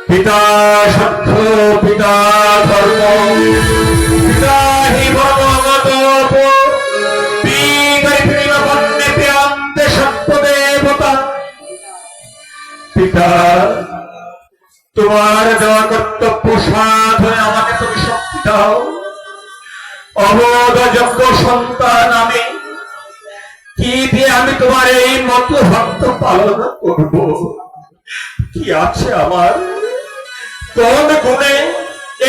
পিতা সত্য, পিতা ধর্ম, পিতা হি ভগবত সত্য দেবতা। পিতা, তোমার দেওয়া কর্তব্য সাধনে আমাকে তুমি শক্তি দাও। অবোধ যোগ্য সন্তান আমি, কি দিয়ে আমি তোমার এই মত ভক্ত পালন করব? কি আছে আমার? কোন গুণে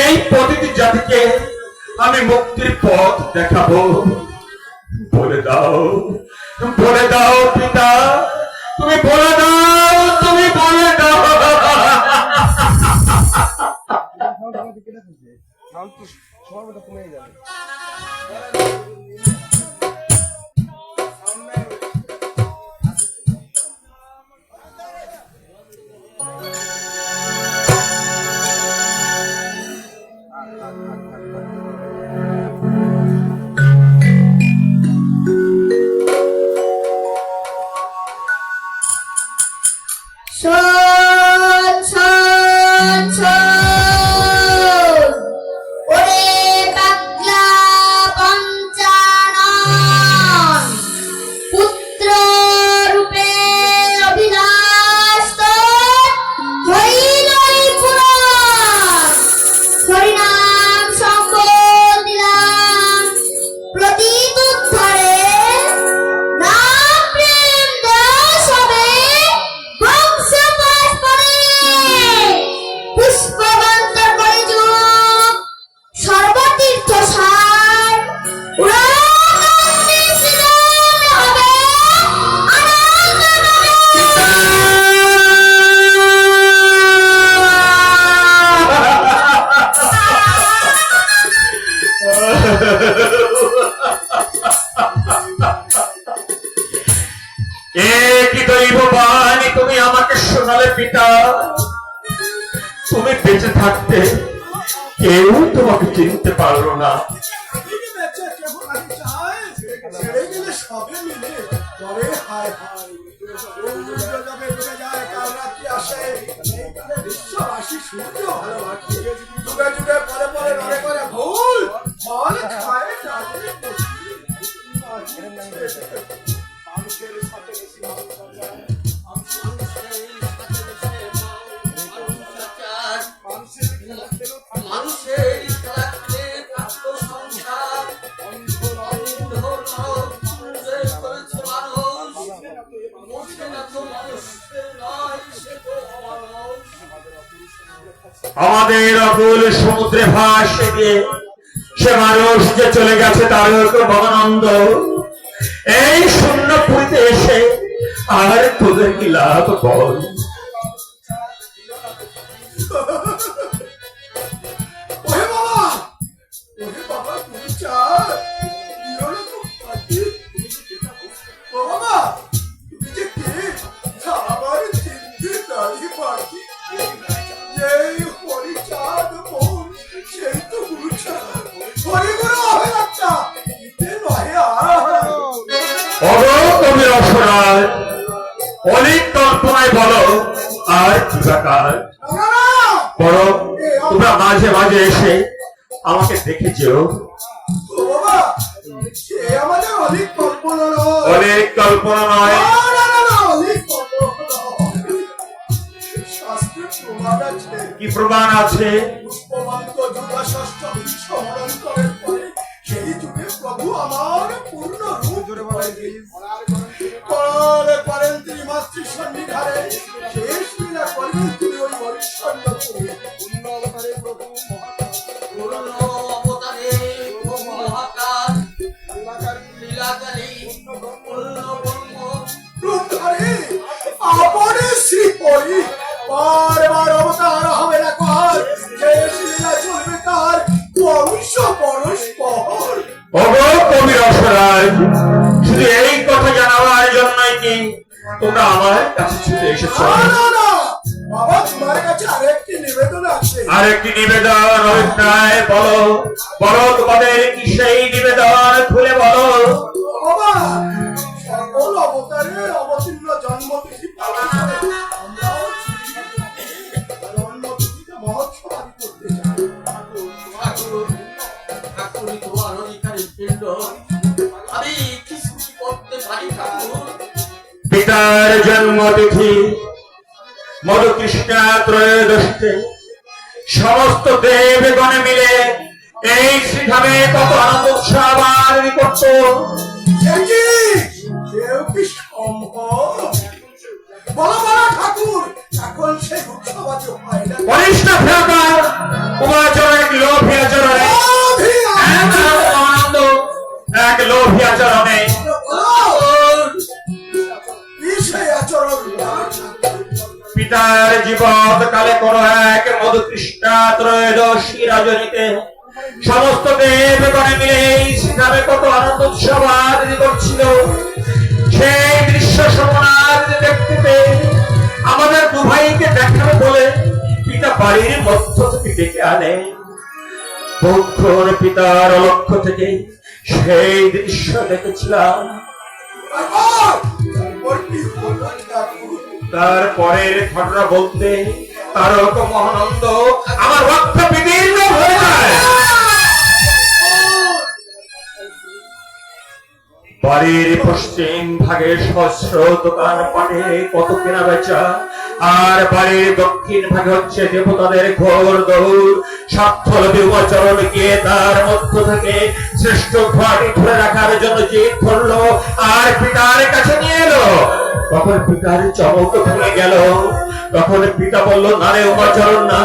এই প্রতিটি জাতিকে আমি মুক্তির পথ দেখাবো? বলে দাও, বলে দাও পিতা, তুমি বলে দাও, তুমি বলে দাও। তুমি আমাকে শোনালে পিতা, তুমি বেঁচে থাকতে কেউ তোমাকে চিনতে পারলো না। আমাদের অকুল সমুদ্রে ভাসে দিয়ে সে মানুষ যে চলে গেছে তার ভবানন্দ, এই শূন্য পুরীতে এসে আর তোদের কি লাভ বল? অনেক কল্পনায় বলো আর কি দিবাকার, বরং তোমরা মাঝে মাঝে এসে আমাকে দেখে যেও। আমাদের অনেক কল্পনা অনেক কল্পনা নয়, কি প্রমাণ আছে? সেই যুগে প্রভু আমার পূর্ণ রূপ করেন তিনি মাতৃ সন্নিধারে শেষ লীলা করবেন তিনি ওই মরিচ্ছন্ন করে পূর্ণ অবতারে প্রভু আপনে শ্রী হরি বারবার অবতার হবে না কার শেষ লীলা চলবে তার বংশ পরস্পর। ওগো কবি রসরাজ, শুধু এই কথা জানাবার জন্যই কি তোমরা আমার কাছে ছুটে এসেছো? বাবা, তোমার কাছে আরেকটি নিবেদন আছে। আরেকটি নিবেদন? অভিপ্রায় বলো, বলো তোমাদের কি সেই নিবেদন, খুলে বলো। বাবা, সকল অবতারের অবতীর্ণ জন্মতিথি পালন করে আমরাও জন্মতিথিতে মহোৎসব আদি করতে চাই। আমি কিছুই করতে পারি ঠাকুর। পিতার জন্মতিথি মধুকৃষ্ণা ত্রয়োদশীতে সমস্ত দেবগণে মিলে এই শ্রীধামে কত আনন্দ উৎসব করত। কেউ কি সম্ভব? বলো বলো ঠাকুর, এখন সেই উৎসব আজ হয় না। বলিস না ফেরকার, উমাচর এক লোভী আচরণে, আনন্দ এক লোভী আচরণে। পিতার জীবন কালে কোন এক মধুকৃষ্ণা ত্রয়োদশী রজনীতে সমস্ত দেবগণে মিলে এই শ্রীধামে কত আনন্দ উৎসব করছিল। সেই দৃশ্য সমনার দেখতে পেয়ে আমাদের দু ভাইকে দেখাবে বলে পিতা বাড়ির মধ্য থেকে ডেকে আনে। বহুক্ষণ পিতার লক্ষ্য থেকে সেই দৃশ্য দেখেছিলাম। তারপরের ঘটনা বলতে তারক মহানন্দ আমার রক্ত বিদীর্ণ হয়ে যায়। বাড়ির পশ্চিম ভাগে সহস্র দোকান পাটে কত কেনা বেচা, আর বাড়ির দক্ষিণ ভাগে হচ্ছে দেবতাদের ঘোর দৌড়। স্বার্থলোভী উমাচরণ গিয়ে তার মধ্য থেকে শ্রেষ্ঠ ঘাটি ধরে রাখার জন্য জিদ ধরলো আর পিতার কাছে নিয়ে এলো। তখন পিতার চমক ভেঙে গেল। তখন পিতা বলল, না রে উমাচরণ না,